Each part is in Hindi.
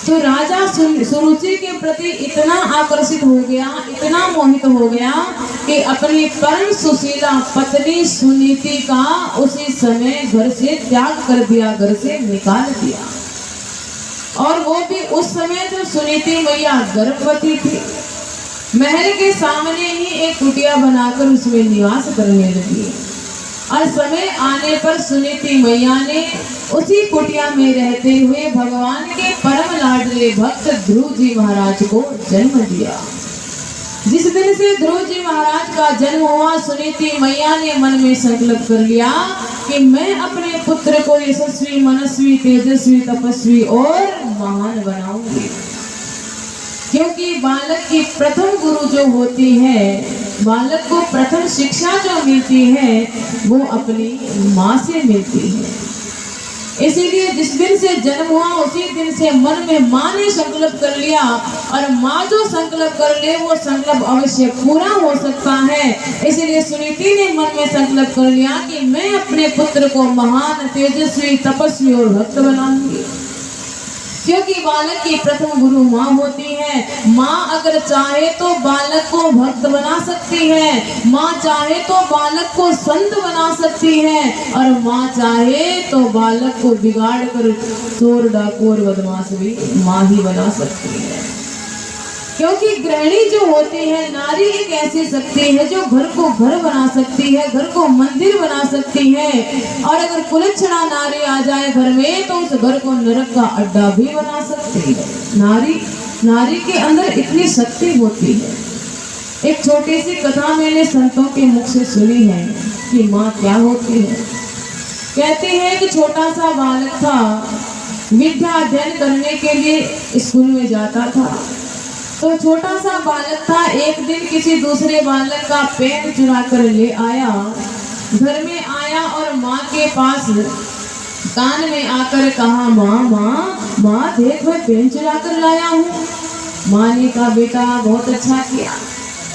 तो राजा सुरुचि के प्रति इतना आकर्षित हो गया, इतना मोहित हो गया कि अपनी परम सुशीला पत्नी सुनीति का उसी समय घर से त्याग कर दिया, घर से निकाल दिया। और वो भी उस समय जब सुनीति मैया गर्भवती थी। महल के सामने ही एक कुटिया बनाकर उसमें निवास करने लगी। और समय आने पर सुनीति मैया ने उसी कुटिया में रहते हुए भगवान के परम लाडले भक्त ध्रुव जी महाराज को जन्म दिया। जिस दिन से ध्रुव जी महाराज का जन्म हुआ, सुनीति मैया ने मन में संकल्प कर लिया कि मैं अपने पुत्र को यशस्वी, मनस्वी, तेजस्वी, तपस्वी और महान बनाऊंगी। क्योंकि बालक की प्रथम गुरु जो होती है, बालक को प्रथम शिक्षा जो मिलती है वो अपनी माँ से मिलती है। इसीलिए जिस दिन से जन्म हुआ उसी दिन से मन में माँ ने संकल्प कर लिया, और माँ जो संकल्प कर ले वो संकल्प अवश्य पूरा हो सकता है। इसीलिए सुनीति ने मन में संकल्प कर लिया कि मैं अपने पुत्र को महान, तेजस्वी, तपस्वी और भक्त बनाऊंगी। क्योंकि बालक की प्रथम गुरु माँ होती है। माँ अगर चाहे तो बालक को भक्त बना सकती है, माँ चाहे तो बालक को संत बना सकती है, और माँ चाहे तो बालक को बिगाड़ कर चोर, डाकू और बदमाश भी माँ ही बना सकती है। क्योंकि गृहिणी जो होती है, नारी एक ऐसी शक्ति है जो घर को घर बना सकती है, घर को मंदिर बना सकती है। और अगर कुलच्छना नारी आ जाए घर में तो उस घर को नरक का अड्डा भी बना सकती है। नारी के अंदर इतनी शक्ति होती है। एक छोटी सी कथा मैंने संतों के मुख से सुनी है कि माँ क्या होती है। कहते हैं कि छोटा सा बालक था, विद्या अध्ययन करने के लिए स्कूल में जाता था। तो छोटा सा बालक था, एक दिन किसी दूसरे बालक का पेन चुरा कर ले आया। घर में आया और माँ के पास कान में आकर कहा, माँ देख मैं पेन चुरा कर लाया हूँ। माँ ने कहा, बेटा बहुत अच्छा किया।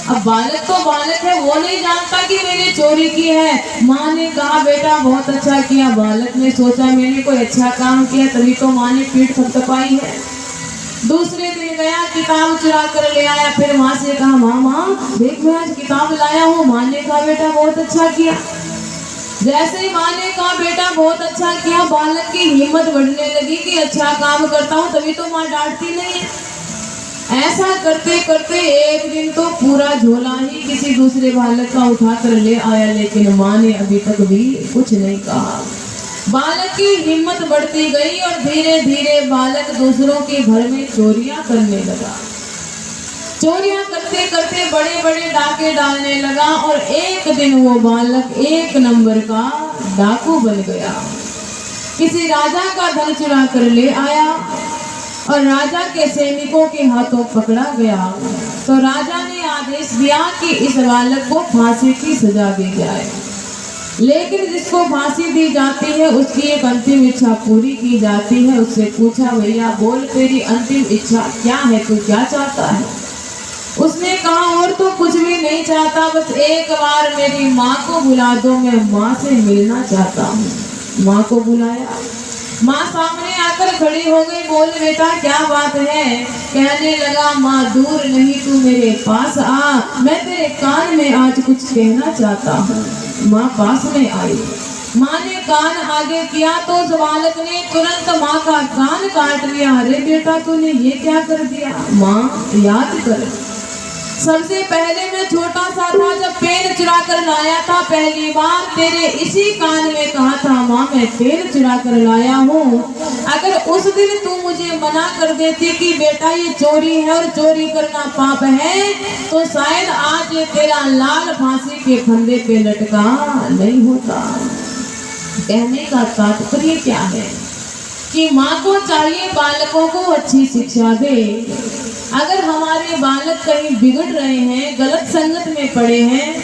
अब बालक तो बालक है, वो नहीं जानता कि मैंने चोरी की है। माँ ने कहा, बेटा बहुत अच्छा किया। बालक ने सोचा मैंने कोई अच्छा काम किया तभी तो माँ ने पीठ थपथपाई है। दूसरे दिन गया, किताब चुरा कर ले आया। फिर माँ से कहा, माँ देख मैं आज किताब लाया हूँ। माँ ने कहा, बेटा बहुत अच्छा किया। जैसे ही माँ ने कहा बेटा बहुत अच्छा किया, बालक की हिम्मत बढ़ने लगी कि अच्छा काम करता हूँ तभी तो माँ डांटती नहीं है। ऐसा करते करते एक दिन तो पूरा झोला ही किसी दूसरे बालक का उठा कर ले आया, लेकिन माँ ने अभी तक भी कुछ नहीं कहा। बालक की हिम्मत बढ़ती गई और धीरे धीरे बालक दूसरों के घर में चोरियां करने लगा। चोरियां करते करते बड़े बड़े डाके डालने लगा और एक दिन वो बालक एक नंबर का डाकू बन गया। किसी राजा का धन चुरा कर ले आया और राजा के सैनिकों के हाथों पकड़ा गया। तो राजा ने आदेश दिया कि इस बालक को फांसी की सजा दी जाए। लेकिन जिसको फांसी दी जाती है उसकी एक अंतिम इच्छा पूरी की जाती है। उससे पूछा, भैया बोल तेरी अंतिम इच्छा क्या है, तू क्या चाहता है? उसने कहा, और तो कुछ भी नहीं चाहता, बस एक बार मेरी माँ को बुला दो, मैं माँ से मिलना चाहता हूँ। माँ को बुलाया, माँ सामने आकर खड़ी हो गई। बोल बेटा क्या बात है? कहने लगा, माँ दूर नहीं तू मेरे पास आ, मैं तेरे कान में आज कुछ कहना चाहता हूँ। माँ पास में आई, माँ ने कान आगे किया तो उस बालक ने तुरंत माँ का कान काट लिया। अरे बेटा तूने ये क्या कर दिया? माँ याद कर, सबसे पहले मैं छोटा सा था जब पेन चुरा कर लाया था, पहली बार तेरे इसी कान में कहा था, माँ मैं पेन चुरा कर लाया हूँ। अगर उस दिन तू मुझे मना कर देती कि बेटा ये चोरी है और चोरी करना पाप है, तो शायद आज ये तेरा लाल फांसी के फंदे पे लटका नहीं होता। कहने का तात्पर्य क्या है कि माँ को चाहिए बालकों को अच्छी शिक्षा दे। अगर हमारे बालक कहीं बिगड़ रहे हैं, गलत संगत में पड़े हैं,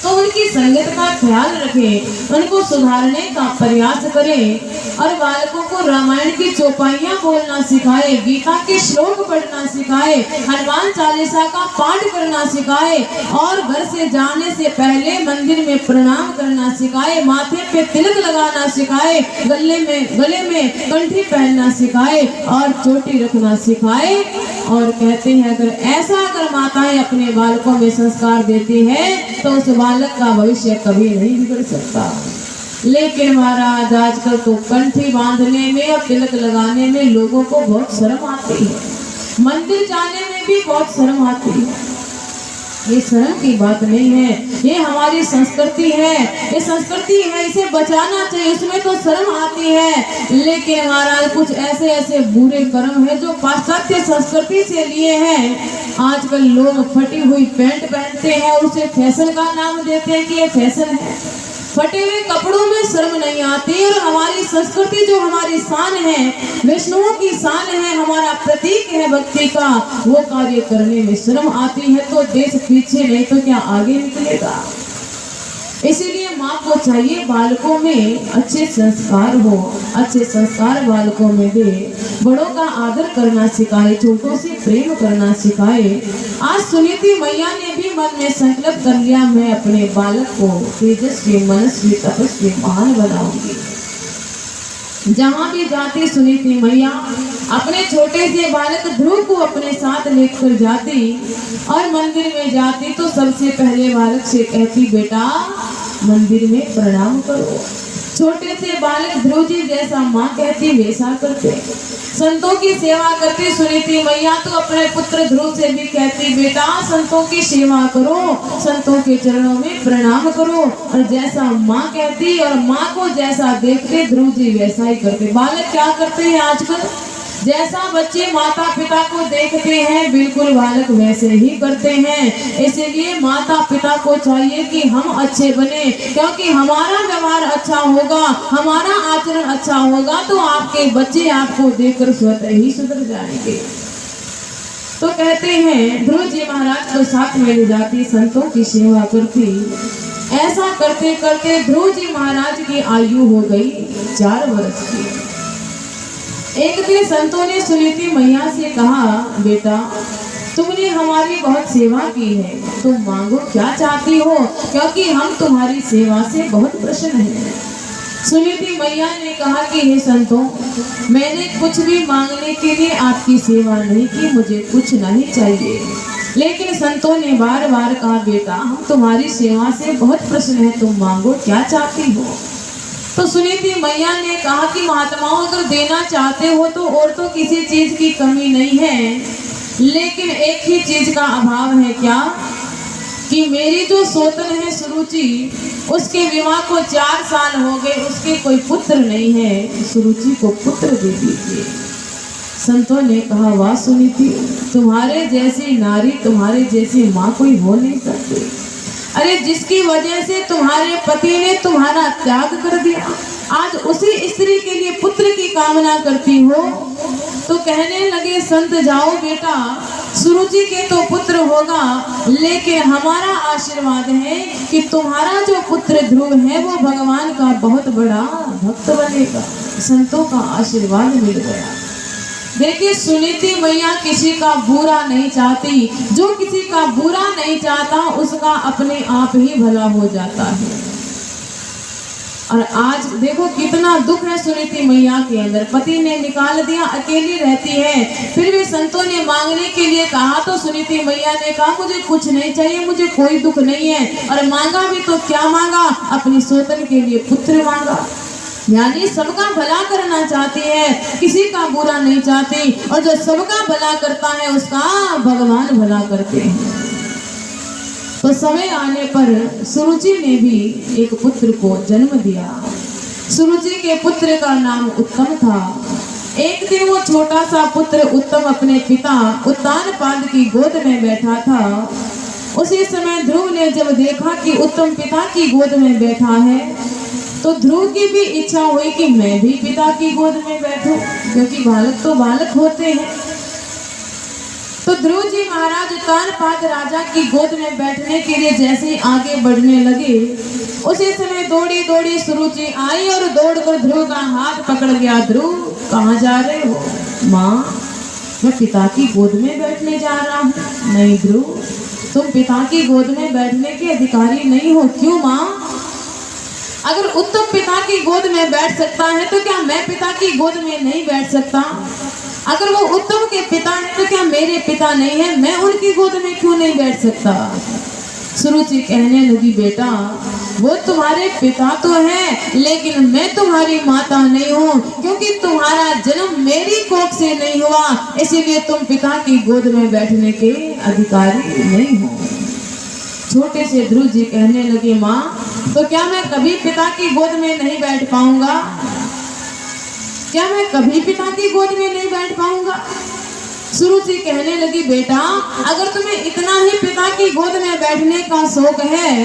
तो उनकी संगत का ख्याल रखें, उनको सुधारने का प्रयास करें और बालकों को रामायण की चौपाइयाँ बोलना सिखाए, गीता के श्लोक पढ़ना सिखाए, हनुमान चालीसा का पाठ करना सिखाए और घर से जाने से पहले मंदिर में प्रणाम करना सिखाए, माथे पे तिलक लगाना सिखाए, गले में कंठी पहनना सिखाए और चोटी रखना सिखाए। और कहते हैं अगर माताएं अपने बालकों में संस्कार देती हैं तो उस बालक का भविष्य कभी नहीं बिगड़ सकता। लेकिन महाराज आजकल तो कंठी बांधने में और तिलक लगाने में लोगों को बहुत शर्म आती है, मंदिर जाने में भी बहुत शर्म आती है। ये शर्म की बात नहीं है, ये हमारी संस्कृति है, ये संस्कृति है, इसे बचाना चाहिए, उसमें तो शर्म आती है। लेकिन महाराज कुछ ऐसे बुरे कर्म है जो पाश्चात्य संस्कृति से लिए हैं। आजकल लोग फटी हुई पैंट पहनते हैं और उसे फैशन का नाम देते हैं कि ये फैशन है। फटे हुए कपड़ों में शर्म नहीं आती। और हमारी संस्कृति जो हमारी शान है, वैष्णवों की शान है, हमारा प्रतीक है भक्ति का, वो कार्य करने में शर्म आती है तो देश पीछे नहीं तो क्या आगे निकलेगा। इसीलिए माँ को चाहिए बालकों में अच्छे संस्कार हो, अच्छे संस्कार बालकों में दे, बड़ों का आदर करना सिखाए, छोटों से प्रेम करना सिखाए। आज सुनीति मैया ने भी मन में संकल्प कर लिया, मैं अपने बालक को तेजस्वी, मनस्वी, तपस्वी, महान बनाऊंगी। जहाँ भी जाती सुनीति मैया अपने छोटे से बालक ध्रुव को अपने साथ लेकर जाती और मंदिर में जाती तो सबसे पहले बालक से कहती, बेटा मंदिर में प्रणाम करो। छोटे से बालक ध्रुव जी जैसा माँ कहती वैसा करते। संतों की सेवा करती सुनीति मैया तो अपने पुत्र ध्रुव से भी कहती, बेटा संतों की सेवा करो, संतों के चरणों में प्रणाम करो। और जैसा माँ कहती और माँ को जैसा देखते ध्रुव जी वैसा ही करते। बालक क्या करते हैं आजकल, जैसा बच्चे माता पिता को देखते हैं बिल्कुल बालक वैसे ही करते हैं। इसीलिए माता पिता को चाहिए कि हम अच्छे बने, क्योंकि हमारा व्यवहार अच्छा होगा, हमारा आचरण अच्छा होगा तो आपके बच्चे आपको देखकर स्वतः ही सुधर जाएंगे। तो कहते हैं ध्रुव जी महाराज को साथ में ले जाती, संतों की सेवा करती। ऐसा करते करते ध्रुव जी महाराज की आयु हो गई 4 वर्ष की। एक दिन संतों ने सुनीति मैया से कहा, बेटा तुमने हमारी बहुत सेवा की है, तुम मांगो क्या चाहती हो, क्योंकि हम तुम्हारी सेवा से बहुत प्रसन्न हैं। सुनीति मैया ने कहा कि हे संतों, मैंने कुछ भी मांगने के लिए आपकी सेवा नहीं की, मुझे कुछ नहीं चाहिए। लेकिन संतों ने बार बार कहा, बेटा हम तुम्हारी सेवा से बहुत प्रसन्न हैं, तुम मांगो क्या चाहती हो। तो सुनीति मैया ने कहा कि महात्माओं अगर देना चाहते हो तो और तो किसी चीज की कमी नहीं है, लेकिन एक ही चीज का अभाव है। क्या कि मेरी जो सोतन है सुरुचि, उसके विवाह को 4 साल हो गए, उसके कोई पुत्र नहीं है, सुरुचि को पुत्र दे दीजिए। संतों ने कहा, वाह सुनीति, तुम्हारे जैसी नारी, तुम्हारे जैसी माँ कोई हो नहीं सकती। अरे जिसकी वजह से तुम्हारे पति ने तुम्हारा त्याग कर दिया, आज उसी स्त्री के लिए पुत्र की कामना करती हो। तो कहने लगे संत, जाओ बेटा, सुरुचि के तो पुत्र होगा, लेकिन हमारा आशीर्वाद है कि तुम्हारा जो पुत्र ध्रुव है वो भगवान का बहुत बड़ा भक्त बनेगा। संतों का आशीर्वाद मिल गया। देखिए सुनीति मैया किसी का बुरा नहीं चाहती, जो किसी का बुरा नहीं चाहता उसका अपने आप ही भला हो जाता है। और आज देखो कितना दुख है सुनीति मैया के अंदर, पति ने निकाल दिया, अकेली रहती है, फिर भी संतों ने मांगने के लिए कहा तो सुनीति मैया ने कहा, मुझे कुछ नहीं चाहिए, मुझे कोई दुख नहीं है। और मांगा भी तो क्या मांगा, अपनी सोतन के लिए पुत्र मांगा। यानी सबका भला करना चाहती है, किसी का बुरा नहीं चाहती, और जो सबका भला करता है उसका भगवान भला करते हैं। तो समय आने पर सुरुचि ने भी एक पुत्र को जन्म दिया। सुरुचि के पुत्र का नाम उत्तम था। एक दिन वो छोटा सा पुत्र उत्तम अपने पिता उत्तानपाद की गोद में बैठा था। उसी समय ध्रुव ने जब देखा कि उत्तम पिता की गोद में बैठा है तो ध्रुव की भी इच्छा हुई कि मैं भी पिता की गोद में बैठूं, क्योंकि बालक तो बालक होते हैं। तो ध्रुव जी महाराज उत्तानपाद राजा की गोद में बैठने के लिए जैसे ही आगे बढ़ने लगे, उसी समय दौड़ी दौड़ी सुरुचि आई और दौड़कर ध्रुव का हाथ पकड़ गया। ध्रुव, कहाँ जा रहे हो? माँ, मैं पिता की गोद में बैठने जा रहा हूँ। नहीं ध्रुव, तुम पिता की गोद में बैठने के अधिकारी नहीं हो। क्यों माँ? अगर उत्तम पिता की गोद में बैठ सकता है तो क्या मैं पिता की गोद में नहीं बैठ सकता? अगर वो उत्तम के पिता है तो क्या मेरे पिता नहीं है? मैं उनकी गोद में क्यों नहीं बैठ सकता? सुरुचि कहने लगी, बेटा वो तुम्हारे पिता तो है, लेकिन मैं तुम्हारी माता नहीं हूँ, क्योंकि तुम्हारा जन्म मेरी कोख से नहीं हुआ, इसीलिए तुम पिता की गोद में बैठने के अधिकारी नहीं हो। छोटे से ध्रुव जी कहने लगे, माँ तो क्या मैं कभी पिता की गोद में नहीं बैठ पाऊंगा? क्या मैं कभी पिता की गोद में नहीं बैठ पाऊंगा? सुरुचि कहने लगी, बेटा अगर तुम्हें इतना ही पिता की गोद में बैठने का शौक है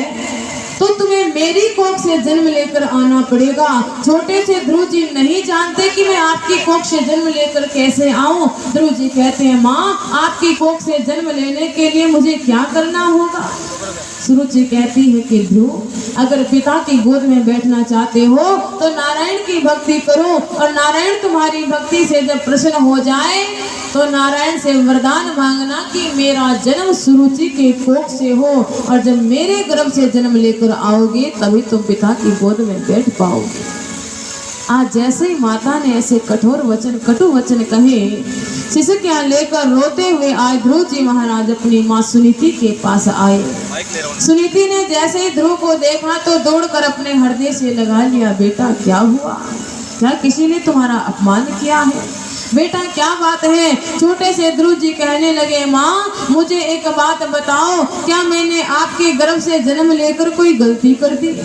तो तुम्हें मेरी कोख से जन्म लेकर आना पड़ेगा। छोटे से ध्रुव जी नहीं जानते कि मैं आपकी कोख से जन्म लेकर कैसे आऊं। ध्रुव जी कहते हैं, माँ आपकी कोख से जन्म लेने के लिए मुझे क्या करना होगा? सुरुचि कहती है कि ध्रुव, अगर पिता की गोद में बैठना चाहते हो तो नारायण की भक्ति करो, और नारायण तुम्हारी भक्ति से जब प्रसन्न हो जाए तो नारायण से वरदान मांगना कि मेरा जन्म सुरुचि के कोख से हो, और जब मेरे गर्भ से जन्म लेकर आओगे तभी तुम पिता की गोद में बैठ पाओगे। आज जैसे ही माता ने ऐसे कठोर वचन, कटु वचन कहे, सिसकियां लेकर रोते हुए आए ध्रुव जी महाराज अपनी माँ सुनीति के पास आए। सुनीति ने जैसे ही ध्रुव को देखा तो दौड़कर अपने हृदय से लगा लिया, बेटा क्या हुआ? क्या किसी ने तुम्हारा अपमान किया है? बेटा क्या बात है? छोटे से ध्रुव जी कहने लगे, माँ मुझे एक बात बताओ, क्या मैंने आपके गर्भ से जन्म लेकर कोई गलती कर दी?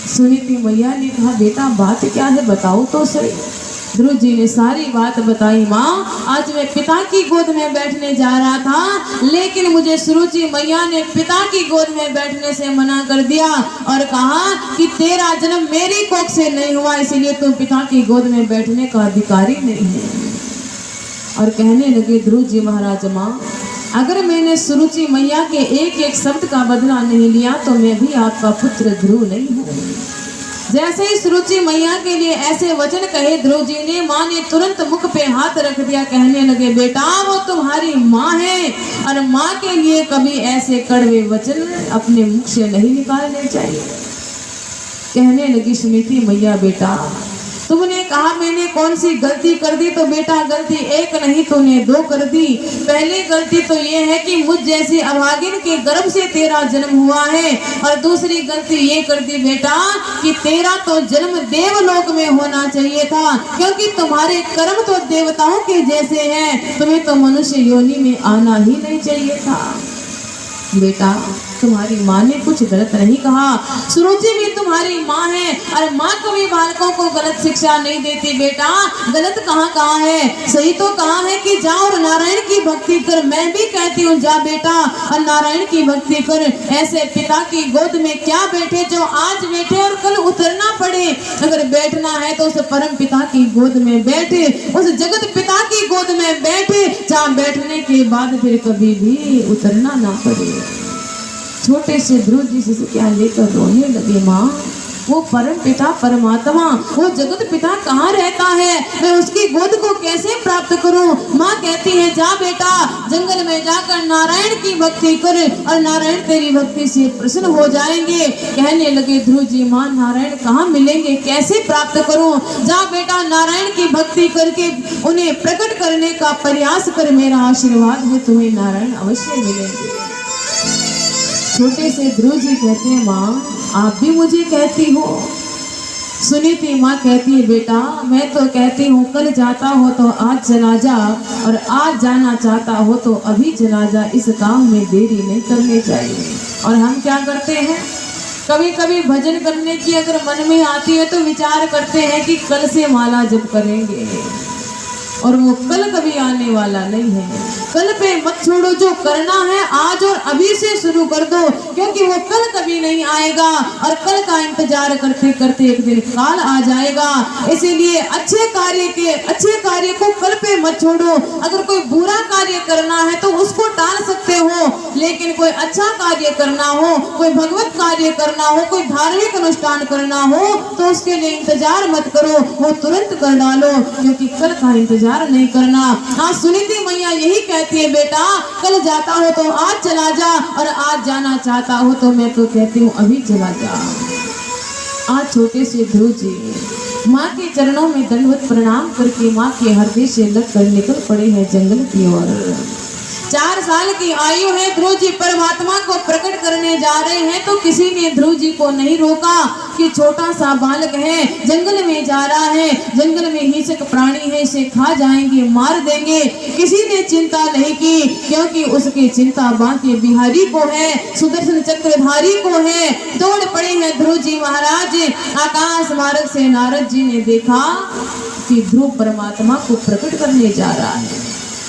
सुनीति मैया ने कहा, बेटा बात क्या है, बताओ तो सही। ध्रुव जी ने सारी बात बताई। माँ आज मैं पिता की गोद में बैठने जा रहा था, लेकिन मुझे सुरुचि मैया ने पिता की गोद में बैठने से मना कर दिया और कहा कि तेरा जन्म मेरी कोख से नहीं हुआ, इसीलिए तुम पिता की गोद में बैठने का अधिकारी नहीं है। और कहने लगे ध्रुव जी महाराज, माँ अगर मैंने सुरुचि मैया के एक एक शब्द का बदला नहीं लिया तो मैं भी आपका पुत्र ध्रुव नहीं हूँ। जैसे ही सुरुचि मैया के लिए ऐसे वचन कहे ध्रुव जी ने, माँ ने तुरंत मुख पे हाथ रख दिया। कहने लगे, बेटा वो तुम्हारी माँ है और माँ के लिए कभी ऐसे कड़वे वचन अपने मुख से नहीं निकालने चाहिए। कहने लगी सुनीति मैया, बेटा तुमने कहा मैंने कौन सी गलती कर दी, तो बेटा गलती एक नहीं तूने दो कर दी। पहली गलती तो ये है कि मुझ जैसी अभागिन के गर्भ से तेरा जन्म हुआ है, और दूसरी गलती ये कर दी बेटा कि तेरा तो जन्म देवलोक में होना चाहिए था, क्योंकि तुम्हारे कर्म तो देवताओं के जैसे हैं, तुम्हें तो मनुष्य योनि में आना ही नहीं चाहिए था। बेटा तुम्हारी माँ ने कुछ गलत नहीं कहा, सुरुचि भी तुम्हारी माँ है और माँ कभी बालकों को गलत शिक्षा नहीं देती। बेटा गलत कहाँ है, सही तो कहा है कि जा और नारायण की भक्ति कर। मैं भी कहती हूँ जा बेटा और नारायण की भक्ति कर। ऐसे पिता की गोद में क्या बैठे जो आज बैठे और कल उतरना पड़े। अगर बैठना है तो उस परम पिता की गोद में बैठे, उस जगत पिता की गोद में बैठे, जहाँ बैठने के बाद फिर कभी भी उतरना ना पड़े। छोटे से ध्रुव जी से क्या लेकर रोने लगे, माँ वो परम पिता परमात्मा, वो जगत पिता कहाँ रहता है, मैं उसकी गोद को कैसे प्राप्त करूं। माँ कहती है जा बेटा जंगल में जाकर नारायण की भक्ति कर और नारायण तेरी भक्ति से प्रसन्न हो जाएंगे। कहने लगे ध्रुव जी, माँ नारायण कहाँ मिलेंगे, कैसे प्राप्त करूं। जा बेटा नारायण की भक्ति करके उन्हें प्रकट करने का प्रयास कर, मेरा आशीर्वाद है तुम्हें नारायण अवश्य मिलेंगे। छोटे से ध्रुव जी कहते हैं, माँ आप भी मुझे कहती हो। सुनीति माँ कहती है, बेटा मैं तो कहती हूँ कल जाता हो तो आज चला जा, और आज जाना चाहता हो तो अभी चला जा। इस काम में देरी नहीं करनी चाहिए। और हम क्या करते हैं, कभी कभी भजन करने की अगर मन में आती है तो विचार करते हैं कि कल से माला जप करेंगे, और वो कल कभी आने वाला नहीं है। कल पे मत छोड़ो, जो करना है आज और अभी से शुरू कर दो, क्योंकि वो कल कभी नहीं आएगा और कल का इंतजार करते करते एक दिन काल आ जाएगा। इसीलिए अच्छे कार्य को कल पे मत छोड़ो। अगर कोई बुरा कार्य करना है तो उसको टाल सकते हो, लेकिन कोई अच्छा कार्य करना हो, कोई भगवत कार्य करना हो, कोई धार्मिक अनुष्ठान करना हो तो उसके लिए इंतजार मत करो, वो तुरंत कर डालो, क्योंकि कल का इंतजार नहीं करना। आज सुनीति मैया यही कहती है, बेटा कल जाता हो तो आज चला जा, और आज जाना चाहता हो तो मैं तो कहती हूँ अभी चला जा। आज छोटे से ध्रुव जी माँ के चरणों में दंडवत प्रणाम करके माँ के हृदय से लग कर निकल पड़े हैं जंगल की ओर। 4 साल की आयु है, ध्रुव जी परमात्मा को प्रकट करने जा रहे हैं, तो किसी ने ध्रुव जी को नहीं रोका कि छोटा सा बालक है, जंगल में जा रहा है, जंगल में हिंसक प्राणी है, इसे खा जाएंगे, मार देंगे। किसी ने चिंता नहीं की, क्योंकि उसकी चिंता बांके बिहारी को है, सुदर्शन चक्रधारी को है। दौड़ पड़े हैं ध्रुव जी महाराज। आकाश मार्ग से नारद जी ने देखा कि ध्रुव परमात्मा को प्रकट करने जा रहा है,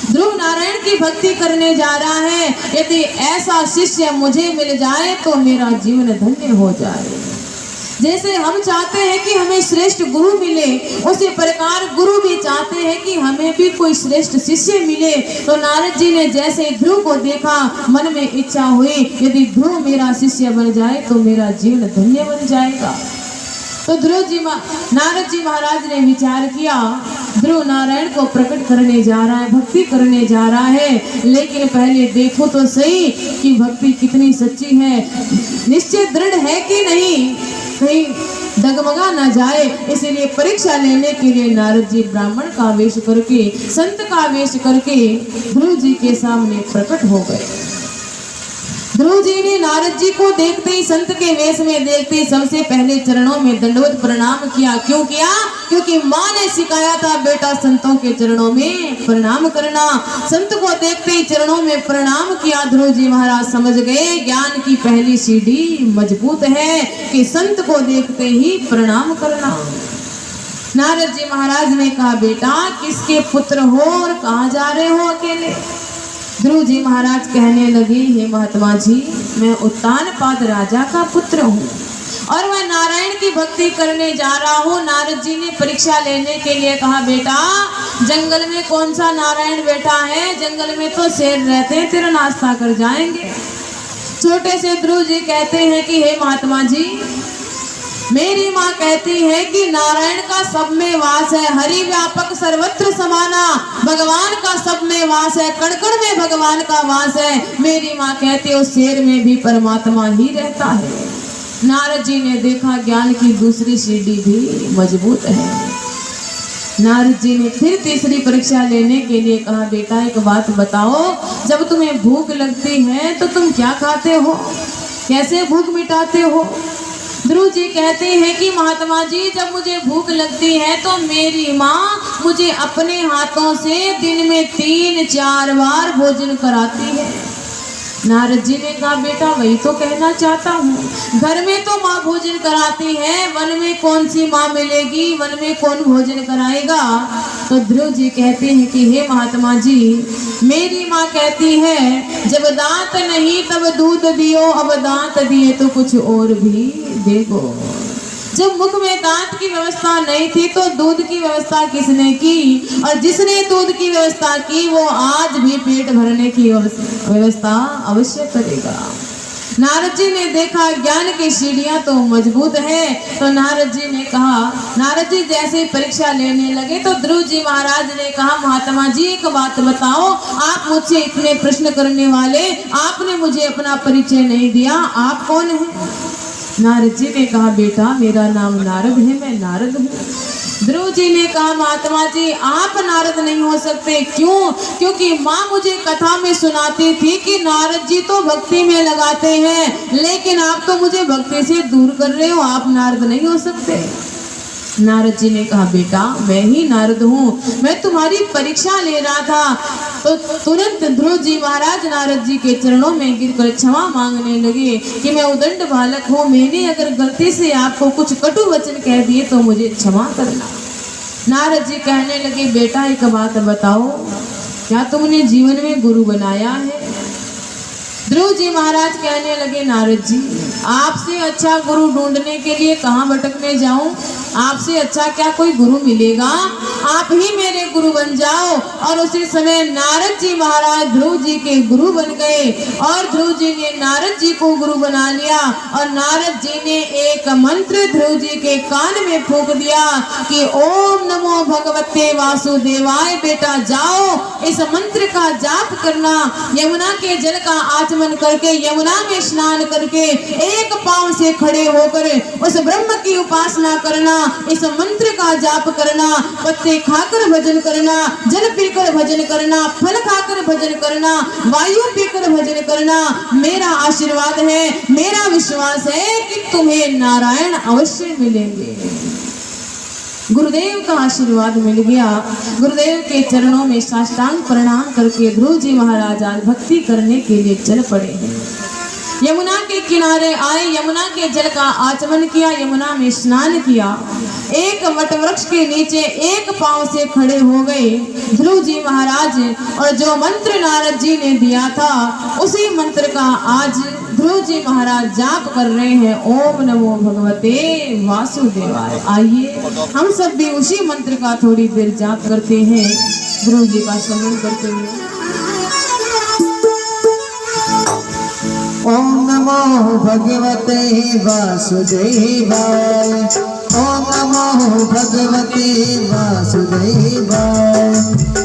ध्रुव नारायण की भक्ति करने जा रहा है। यदि ऐसा शिष्य मुझे मिल जाए तो मेरा जीवन धन्य हो जाए। जैसे हम चाहते हैं कि हमें श्रेष्ठ गुरु मिले, उसी प्रकार गुरु भी चाहते हैं कि हमें भी कोई श्रेष्ठ शिष्य मिले। तो नारद जी ने जैसे ध्रुव को देखा, मन में इच्छा हुई यदि ध्रुव मेरा शिष्य बन जाए तो मेरा जीवन धन्य बन जाएगा। तो नारद जी महाराज ने विचार किया, ध्रुव नारायण को प्रकट करने जा रहा है, भक्ति करने जा रहा है, लेकिन पहले देखो तो सही कि भक्ति कितनी सच्ची है, निश्चय दृढ़ है कि नहीं, कहीं डगमगा ना जाए। इसलिए परीक्षा लेने के लिए नारद जी ब्राह्मण का वेश करके, संत का वेश करके ध्रुव जी के सामने प्रकट हो गए। ध्रुव जी ने नारद जी को देखते ही, संत के वेश में देखते ही सबसे पहले चरणों में दंडवत प्रणाम किया। क्यों किया? क्योंकि माँ ने सिखाया था बेटा संतों के चरणों में प्रणाम करना। संत को देखते ही चरणों में प्रणाम किया। ध्रुव जी महाराज समझ गए ज्ञान की पहली सीढ़ी मजबूत है कि संत को देखते ही प्रणाम करना। नारद जी महाराज ने कहा, बेटा किसके पुत्र हो और कहाँ जा रहे हो अकेले? ध्रुव जी महाराज कहने लगे, हे महात्मा जी, मैं उत्तानपाद राजा का पुत्र हूँ और मैं नारायण की भक्ति करने जा रहा हूँ। नारद जी ने परीक्षा लेने के लिए कहा, बेटा जंगल में कौन सा नारायण बैठा है? जंगल में तो शेर रहते हैं, तेरा नाश्ता कर जाएंगे। छोटे से ध्रुव जी कहते हैं कि हे महात्मा जी, मेरी माँ कहती है कि नारायण का सब में वास है, हरि व्यापक सर्वत्र समाना, भगवान का सब में वास है, कण कण में भगवान का वास है। मेरी माँ कहती है उस शेर में भी परमात्मा ही रहता है। नारद जी ने देखा ज्ञान की दूसरी सीढ़ी भी मजबूत है। नारद जी ने फिर तीसरी परीक्षा लेने के लिए कहा, बेटा एक बात बताओ, जब तुम्हें भूख लगती है तो तुम क्या खाते हो, कैसे भूख मिटाते हो? ध्रुव जी कहते हैं कि महात्मा जी, जब मुझे भूख लगती है तो मेरी माँ मुझे अपने हाथों से दिन में 3-4 बार भोजन कराती है। नारद जी ने कहा, बेटा वही तो कहना चाहता हूँ, घर में तो माँ भोजन कराती है, वन में कौन सी माँ मिलेगी, वन में कौन भोजन कराएगा? तो ध्रुव जी कहते हैं कि हे महात्मा जी, मेरी माँ कहती है जब दांत नहीं तब दूध दियो, अब दांत दिए तो कुछ और भी देगो। जब मुख में दांत की व्यवस्था नहीं थी तो दूध की व्यवस्था किसने की? और जिसने दूध की व्यवस्था की वो आज भी पेट भरने की व्यवस्था अवश्य करेगा। नारद जी ने देखा ज्ञान की सीढ़ियां तो मजबूत है, तो नारद जी ने कहा, नारद जी जैसे परीक्षा लेने लगे तो ध्रुव जी महाराज ने कहा, महात्मा जी एक बात बताओ, आप मुझसे इतने प्रश्न करने वाले, आपने मुझे अपना परिचय नहीं दिया, आप कौन हैं? नारद जी ने कहा, बेटा मेरा नाम नारद है, मैं नारद हूँ। ध्रुव जी ने कहा, महात्मा जी आप नारद नहीं हो सकते। क्यों? क्योंकि माँ मुझे कथा में सुनाती थी कि नारद जी तो भक्ति में लगाते हैं, लेकिन आप तो मुझे भक्ति से दूर कर रहे हो, आप नारद नहीं हो सकते। नारद जी ने कहा, बेटा मैं ही नारद हूँ, मैं तुम्हारी परीक्षा ले रहा था। तो तुरंत ध्रुव जी महाराज नारद जी के चरणों में गिरकर क्षमा मांगने लगे कि मैं उदंड बालक हूँ, मैंने अगर गलती से आपको कुछ कटु वचन कह दिए तो मुझे क्षमा करना। नारद जी कहने लगे, बेटा एक बात बताओ, क्या तुमने जीवन में गुरु बनाया है? ध्रुव जी महाराज कहने लगे, नारद जी आपसे अच्छा गुरु ढूंढने के लिए कहाँ भटकने जाऊं? आपसे अच्छा क्या कोई गुरु मिलेगा? आप ही मेरे गुरु बन जाओ। और उसी समय नारद जी महाराज ध्रुव जी के गुरु बन गए और ध्रुव जी ने नारद जी को गुरु बना लिया। और नारद जी ने एक मंत्र ध्रुव जी के कान में फूंक दिया कि ओम नमो भगवते वासुदेवाय। बेटा जाओ, इस मंत्र का जाप करना, यमुना के जल का आचमन करके, यमुना में स्नान करके, एक पांव से खड़े होकर उस ब्रह्म की उपासना करना, इस मंत्र का जाप करना, पत्ते खाकर भजन करना, जल पीकर भजन करना, फल खाकर भजन करना, वायु पीकर भजन करना। मेरा आशीर्वाद है, मेरा विश्वास है कि तुम्हें नारायण अवश्य मिलेंगे। गुरुदेव का आशीर्वाद मिल गया। गुरुदेव के चरणों में साष्टांग प्रणाम करके ध्रुव जी महाराज आज भक्ति करने के लिए चल पड़े हैं। यमुना के किनारे आए, यमुना के जल का आचमन किया, यमुना में स्नान किया, एक वट वृक्ष के नीचे एक पांव से खड़े हो गए ध्रुव जी महाराज। और जो मंत्र नारद जी ने दिया था उसी मंत्र का आज ध्रुव जी महाराज जाप कर रहे हैं, ओम नमो भगवते वासुदेवाय। आइए हम सब भी उसी मंत्र का थोड़ी देर जाप करते हैं, ध्रुव जी का स्मरण करते हुए। ओम नमो भगवते वासुदेवाय। ओम नमो भगवते वासुदेवाय।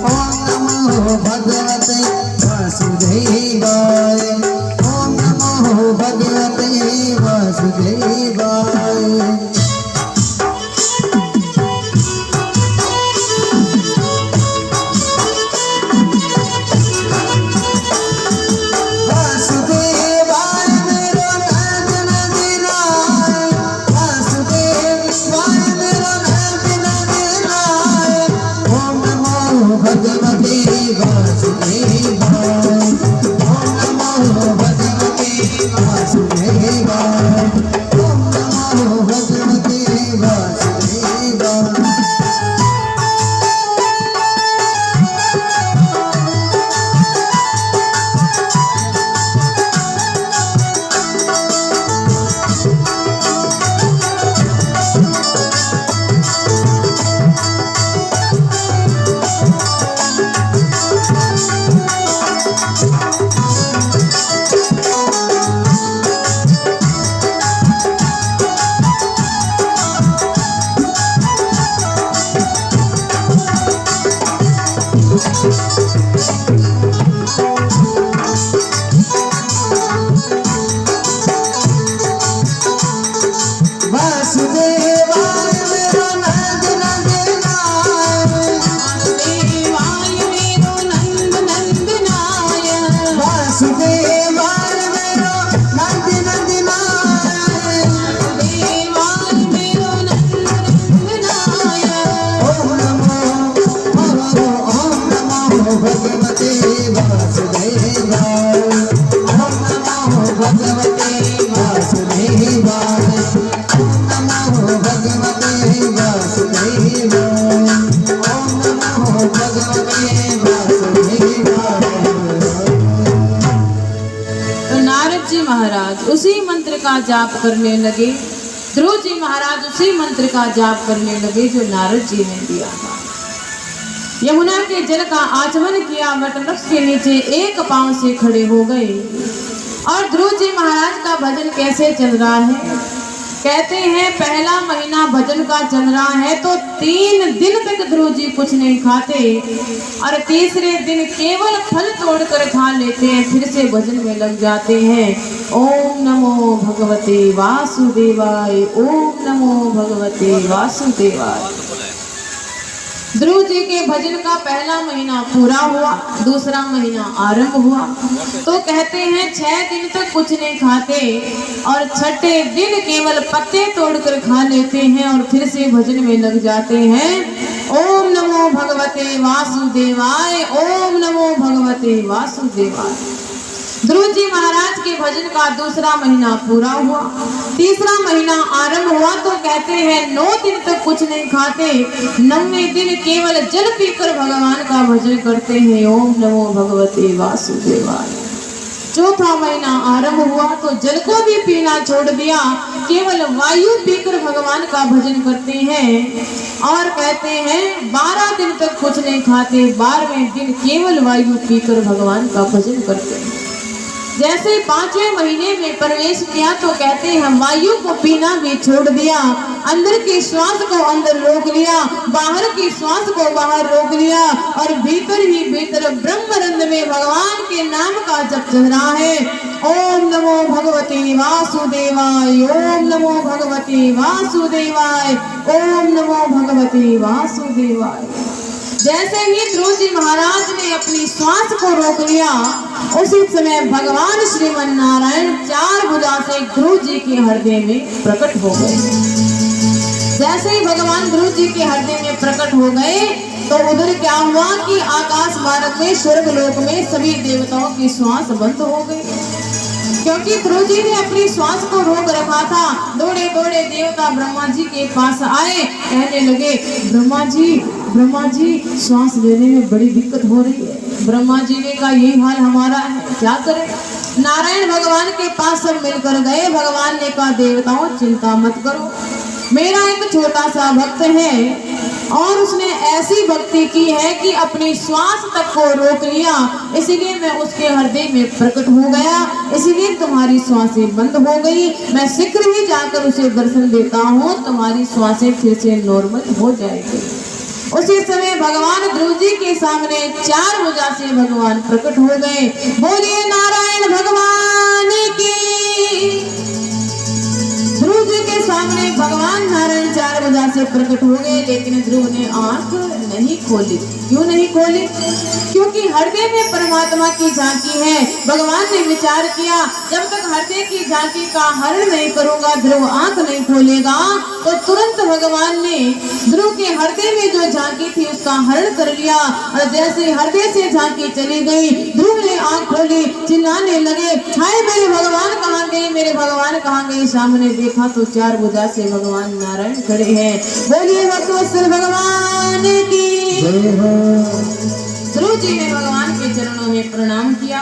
ओम नमो भगवते वासुदेवाय। ओम नमो भगवते वासुदेवाय। उसी मंत्र का जाप करने लगे। ध्रुव जी महाराज उसी मंत्र का जाप करने लगे जो नारद जी ने दिया था। यमुना के जल का आचमन किया, वटवृक्ष के नीचे एक पांव से खड़े हो गए। और ध्रुव जी महाराज का भजन कैसे चल रहा है? कहते हैं पहला महीना भजन का चल रहा है तो 3 दिन तक ध्रुव जी कुछ नहीं खाते और तीसरे दिन केवल फल तोड़कर खा लेते हैं, फिर से भजन में लग जाते हैं। ओम नमो भगवते वासुदेवाय। ओम नमो भगवते वासुदेवाय। ध्रुव जी के भजन का पहला महीना पूरा हुआ, दूसरा महीना आरंभ हुआ तो कहते हैं 6 दिन तक कुछ नहीं खाते और छठे दिन केवल पत्ते तोड़कर खा लेते हैं और फिर से भजन में लग जाते हैं। ओम नमो भगवते वासुदेवाय। ओम नमो भगवते वासुदेवाय। ध्रुव जी महाराज के भजन का दूसरा महीना पूरा हुआ, तीसरा महीना आरंभ हुआ तो कहते हैं 9 दिन तक कुछ नहीं खाते, 9वें दिन केवल जल पीकर भगवान का भजन करते हैं। ओम नमो भगवते वासुदेवाय। चौथा महीना आरंभ हुआ तो जल को भी पीना छोड़ दिया, केवल वायु पीकर भगवान का भजन करते हैं। और कहते हैं 12 दिन तक कुछ नहीं खाते, 12वें दिन केवल वायु पीकर भगवान का भजन करते हैं। जैसे 5वें महीने में प्रवेश किया तो कहते हैं वायु को पीना भी छोड़ दिया, अंदर की श्वास को अंदर रोक लिया, बाहर की श्वास को बाहर रोक लिया और भीतर ही भीतर ब्रह्मरंध्र में भगवान के नाम का जप चल रहा है। ओम नमो भगवते वासुदेवाय, ओम नमो भगवते वासुदेवाय, ओम नमो भगवते वासुदेवाय। जैसे ही ध्रुव जी महाराज ने अपनी श्वास को रोक लिया, उसी समय भगवान श्रीमन नारायण 4 भुजा से ध्रुव जी के हृदय में प्रकट हो गए। जैसे ही भगवान ध्रुव जी के हृदय में प्रकट हो गए तो उधर क्या हुआ कि आकाश मार्ग में स्वर्ग लोक में सभी देवताओं की श्वास बंद हो गई, क्योंकि ध्रुव जी ने अपनी श्वास को रोक रखा था। दौड़े दौड़े देवता ब्रह्मा जी के पास आए, कहने लगे ब्रह्मा जी श्वास लेने में बड़ी दिक्कत हो रही है। ब्रह्मा जी ने कहा यही हाल हमारा है, क्या करें। नारायण भगवान के पास सब मिलकर गए। भगवान ने कहा देवताओं चिंता मत करो, मेरा एक छोटा सा भक्त है और उसने ऐसी भक्ति की है कि अपनी श्वास तक को रोक लिया, इसीलिए मैं उसके हृदय में प्रकट हो गया, इसीलिए तुम्हारी श्वासें बंद हो गई। मैं शीघ्र ही जाकर उसे दर्शन देता हूँ, तुम्हारी श्वासें फिर से नॉर्मल हो जाएगी। उसी समय भगवान ध्रुव जी के सामने 4 भुजा से भगवान प्रकट हो गए। बोलिए नारायण भगवान की। ध्रुव जी के सामने भगवान नारायण 4 भुजा से प्रकट हो गए, लेकिन ध्रुव ने आंख नहीं खोली। क्यों नहीं खोली? क्योंकि हृदय में परमात्मा की झांकी है। भगवान ने विचार किया जब तक हृदय की झांकी का हरण नहीं करूंगा, ध्रुव आंख नहीं खोलेगा। तो तुरंत भगवान ने ध्रुव के हृदय में जो झांकी थी उसका हरण कर लिया और जैसे हृदय से झांकी चली गई, ध्रुव ने आंख खोली, चिल्लाने लगे हाय मेरे भगवान कहाँ गए, मेरे भगवान कहाँ गए। सामने देखा तो 4 भुजा से भगवान नारायण खड़े हैं। बोलिए भक्तवत्सल भगवान की। ध्रुव जी ने भगवान के चरणों में प्रणाम किया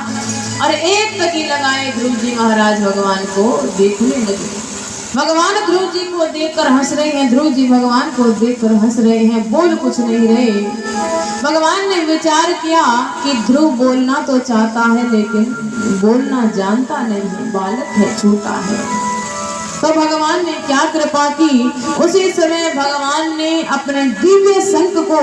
और एक टकी लगाए ध्रुव जी महाराज भगवान को देखने लगे। भगवान ध्रुव जी को देखकर हंस रहे हैं, ध्रुव जी भगवान को देखकर हंस रहे हैं, बोल कुछ नहीं रहे। भगवान ने विचार किया कि ध्रुव बोलना तो चाहता है लेकिन बोलना जानता नहीं है, बालक है, छोटा है। तो भगवान ने क्या कृपा की, उसी समय भगवान ने अपने दिव्य शंख को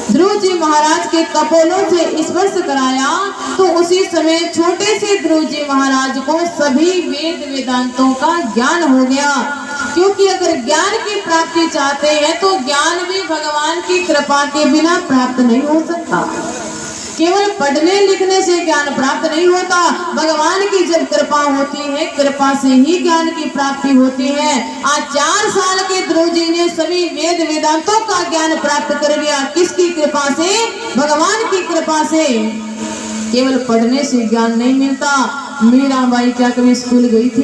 ध्रुव जी महाराज के कपोलों से स्पर्श कराया। तो उसी समय छोटे से ध्रुव जी महाराज को सभी वेद वेदांतों का ज्ञान हो गया। क्योंकि अगर ज्ञान की प्राप्ति चाहते हैं तो ज्ञान भी भगवान की कृपा के बिना प्राप्त नहीं हो सकता। केवल पढ़ने लिखने से ज्ञान प्राप्त नहीं होता, भगवान की जब कृपा होती है, कृपा से ही ज्ञान की प्राप्ति होती है। आज 4 साल के ध्रुव जी ने सभी वेद वेदांतों का ज्ञान प्राप्त कर लिया। किसकी कृपा से? भगवान की कृपा से। केवल पढ़ने से ज्ञान नहीं मिलता। मीराबाई क्या कभी स्कूल गई थी?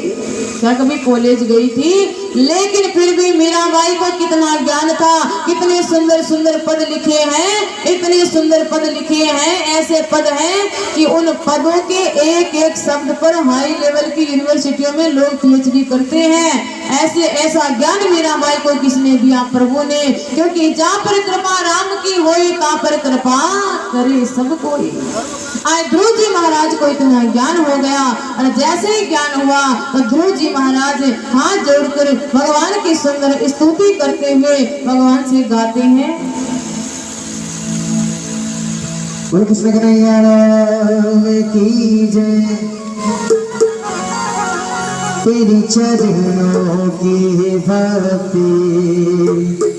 क्या कभी कॉलेज गई थी? लेकिन फिर भी मीराबाई को कितना ज्ञान था। कितने सुंदर सुंदर पद लिखे हैं, इतने सुंदर पद लिखे हैं। ऐसे पद हैं कि उन पदों के एक एक शब्द पर हाई लेवल की यूनिवर्सिटियों में लोग पीएचडी करते हैं। ऐसा ज्ञान मीराबाई को किसने दिया? प्रभु ने। क्योंकि जहाँ पर कृपा राम की होई ता पर कृपा करे सब कोई। आज ध्रुव जी महाराज को इतना ज्ञान हो गया और जैसे ही ज्ञान हुआ तो ध्रुव जी महाराज हाथ जोड़कर भगवान की सुंदर स्तुति करते हुए भगवान से गाते हैं। बोल कृष्ण कन्हैया की जय। तेरी चरणों की भक्ति